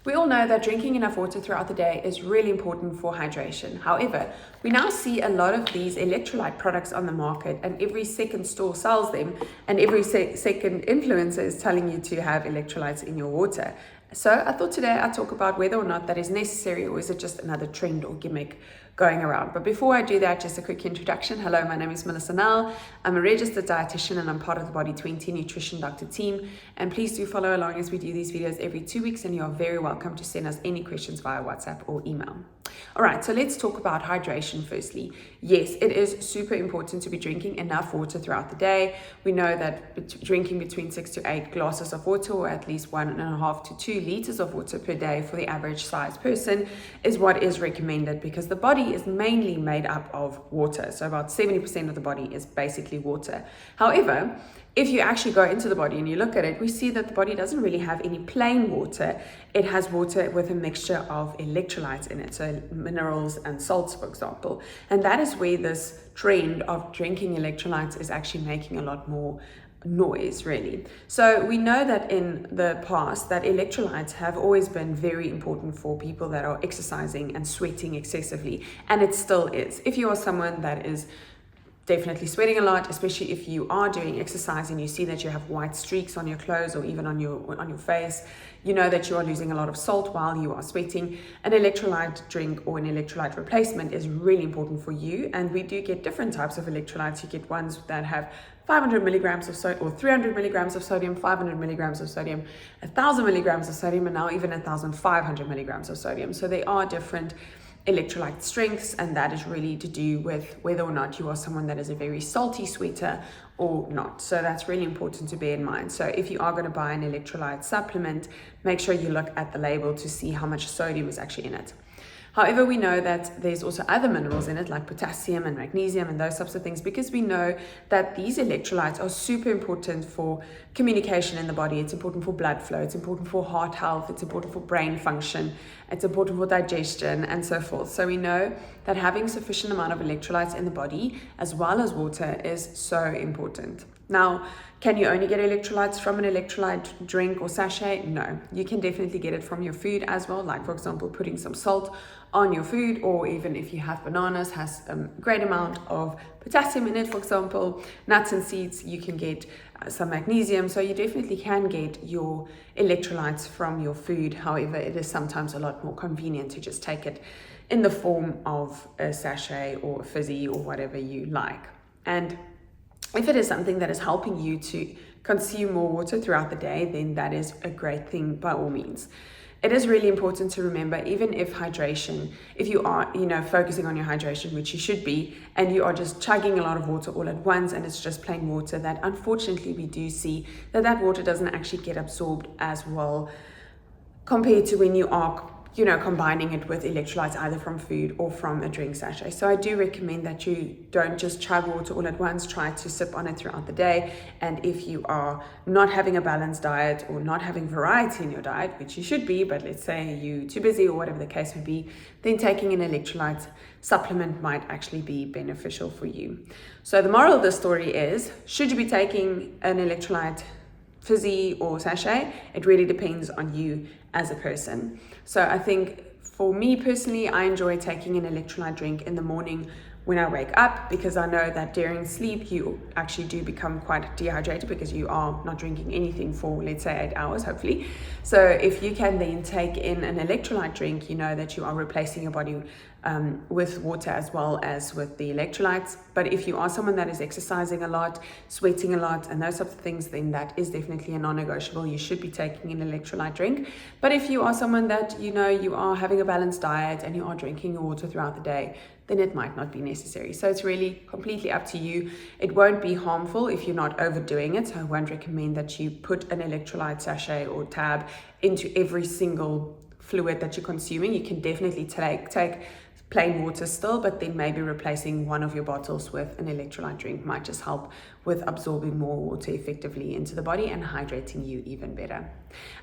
We all know that drinking enough water throughout the day is really important for hydration. However, we now see a lot of these electrolyte products on the market, and every second store sells them, and every second influencer is telling you to have electrolytes in your water. So I thought today I'd talk about whether or not that is necessary, or is it just another trend or gimmick going around. But before I do that, just a quick introduction. Hello, my name is Melissa Nell. I'm a registered dietitian and I'm part of the Body 20 Nutrition Doctor team. And please do follow along as we do these videos every 2 weeks, and you are very welcome to send us any questions via WhatsApp or email. All right, so let's talk about hydration firstly. Yes, it is super important to be drinking enough water throughout the day. We know that drinking between 6 to 8 glasses of water, or at least 1.5 to 2 liters of water per day for the average sized person, is what is recommended, because the body is mainly made up of water. So about 70% of the body is basically water. However, if you actually go into the body and you look at it, we see that the body doesn't really have any plain water. It has water with a mixture of electrolytes in it, so minerals and salts, for example. And that is where this trend of drinking electrolytes is actually making a lot more noise, really. So we know that in the past that electrolytes have always been very important for people that are exercising and sweating excessively, and it still is. If you are someone that is definitely sweating a lot, especially if you are doing exercise and you see that you have white streaks on your clothes or even on your face, you know that you are losing a lot of salt while you are sweating. An electrolyte drink or an electrolyte replacement is really important for you. And we do get different types of electrolytes. You get ones that have 500 milligrams of sodium, or 300 milligrams of sodium, 500 milligrams of sodium, 1,000 milligrams of sodium, and now even 1,500 milligrams of sodium. So they are different electrolyte strengths, and that is really to do with whether or not you are someone that is a very salty sweater or not. So that's really important to bear in mind. So if you are going to buy an electrolyte supplement, make sure you look at the label to see how much sodium is actually in it. However, we know that there's also other minerals in it, like potassium and magnesium and those types of things, because we know that these electrolytes are super important for communication in the body. It's important for blood flow, it's important for heart health, it's important for brain function, it's important for digestion, and so forth. So we know that having sufficient amount of electrolytes in the body as well as water is so important. Now, can you only get electrolytes from an electrolyte drink or sachet? No, you can definitely get it from your food as well, like for example putting some salt on your food, or even if you have bananas, has a great amount of potassium in it, for example. Nuts and seeds, you can get some magnesium, so you definitely can get your electrolytes from your food. However, it is sometimes a lot more convenient to just take it in the form of a sachet or a fizzy or whatever you like. And if it is something that is helping you to consume more water throughout the day, then that is a great thing by all means. It is really important to remember, even if hydration, if you are, focusing on your hydration, which you should be, and you are just chugging a lot of water all at once and it's just plain water, that unfortunately we do see that water doesn't actually get absorbed as well compared to when you are combining it with electrolytes either from food or from a drink sachet. So I do recommend that you don't just chug water all at once. Try to sip on it throughout the day. And if you are not having a balanced diet or not having variety in your diet, which you should be, but let's say you're too busy or whatever the case may be, then taking an electrolyte supplement might actually be beneficial for you. So the moral of the story is, should you be taking an electrolyte fizzy or sachet? It really depends on you as a person. So I think for me personally, I enjoy taking an electrolyte drink in the morning when I wake up, because I know that during sleep you actually do become quite dehydrated because you are not drinking anything for, let's say, 8 hours, hopefully. So if you can then take in an electrolyte drink, you know that you are replacing your body with water as well as with the electrolytes. But if you are someone that is exercising a lot, sweating a lot, and those types of things, then that is definitely a non-negotiable. You should be taking an electrolyte drink. But if you are someone that you are having a balanced diet and you are drinking your water throughout the day, then it might not be necessary. So it's really completely up to you. It won't be harmful if you're not overdoing it. So I won't recommend that you put an electrolyte sachet or tab into every single fluid that you're consuming. You can definitely take plain water still, but then maybe replacing one of your bottles with an electrolyte drink might just help with absorbing more water effectively into the body and hydrating you even better.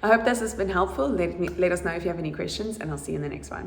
I hope this has been helpful. Let us know if you have any questions, and I'll see you in the next one.